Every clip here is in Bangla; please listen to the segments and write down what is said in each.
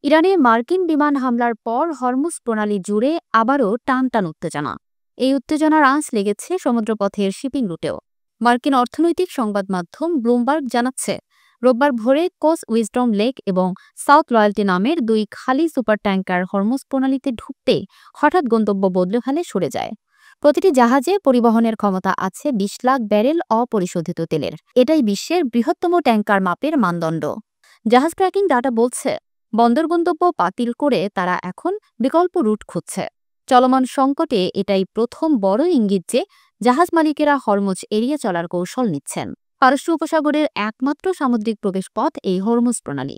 ইরানে মার্কিন বিমান হামলার পর হরমুজ প্রণালী জুড়ে আবারও টান টান উত্তেজনা। এই উত্তেজনার আঁচ লেগেছে সমুদ্রপথের শিপিং রুটেও। মার্কিন অর্থনৈতিক সংবাদ মাধ্যম ব্লুমবার্গ জানাচ্ছে, রোববার ভোরে কোস উইজডম লেক এবং সাউথ লয়্যাল্টি নামের দুই খালি সুপার ট্যাঙ্কার হরমুজ প্রণালীতে ঢুকতে হঠাৎ গন্তব্য বদলে ফেলে সরে যায়। প্রতিটি জাহাজে পরিবহনের ক্ষমতা আছে ২০ লাখ ব্যারেল অপরিশোধিত তেলের। এটাই বিশ্বের বৃহত্তম ট্যাঙ্কার মাপের মানদণ্ড। জাহাজ ট্র্যাকিং ডাটা বলছে, বন্দর গন্তব্য বাতিল করে তারা এখন বিকল্প রুট খুঁজছে। চলমান সংকটে এটাই প্রথম বড় ইঙ্গিত যে জাহাজ মালিকেরা হরমুজ এড়িয়ে চলার কৌশল নিচ্ছেন। পারস্য উপসাগরের একমাত্র সামুদ্রিক প্রবেশপথ এই হরমুজ প্রণালী।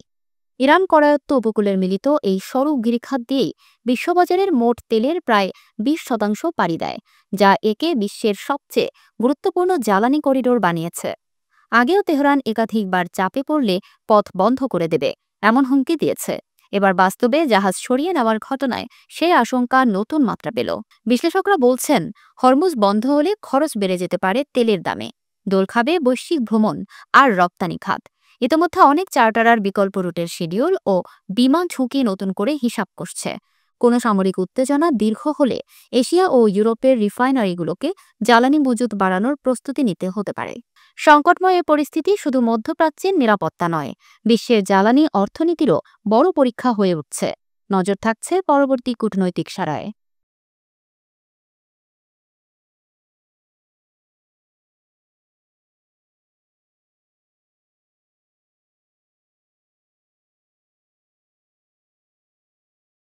ইরান করায়ত্ত উপকূলের মিলিত এই সরু গিরিখাত দিয়েই বিশ্ববাজারের মোট তেলের প্রায় ২০% পাড়ি দেয়, যা একে বিশ্বের সবচেয়ে গুরুত্বপূর্ণ জ্বালানি করিডোর বানিয়েছে। আগেও তেহরান একাধিকবার চাপে পড়লে পথ বন্ধ করে দেবে এমন হুমকি দিয়েছে। এবার বাস্তবে জাহাজ সরিয়ে নেওয়ার ঘটনায় সেই আশঙ্কা নতুন মাত্রা পেল। বিশ্লেষকরা বলছেন, হরমুজ বন্ধ হলে খরচ বেড়ে যেতে পারে তেলের দামে, দোল খাবে বৈশ্বিক ভ্রমণ আর রপ্তানি খাত। ইতিমধ্যে অনেক চার্টারার বিকল্প রুটের শিডিউল ও বিমান ঝুঁকি নতুন করে হিসাব করছে। কোনো সামরিক উত্তেজনা দীর্ঘ হলে এশিয়া ও ইউরোপের রিফাইনারিগুলোকে জ্বালানি মজুত বাড়ানোর প্রস্তুতি নিতে হতে পারে। সংকটময় এ পরিস্থিতি শুধু মধ্যপ্রাচ্যের নিরাপত্তা নয়, বিশ্বের জ্বালানি অর্থনীতিরও বড় পরীক্ষা হয়ে উঠছে। নজর থাকছে পরবর্তী কূটনৈতিক সারায়।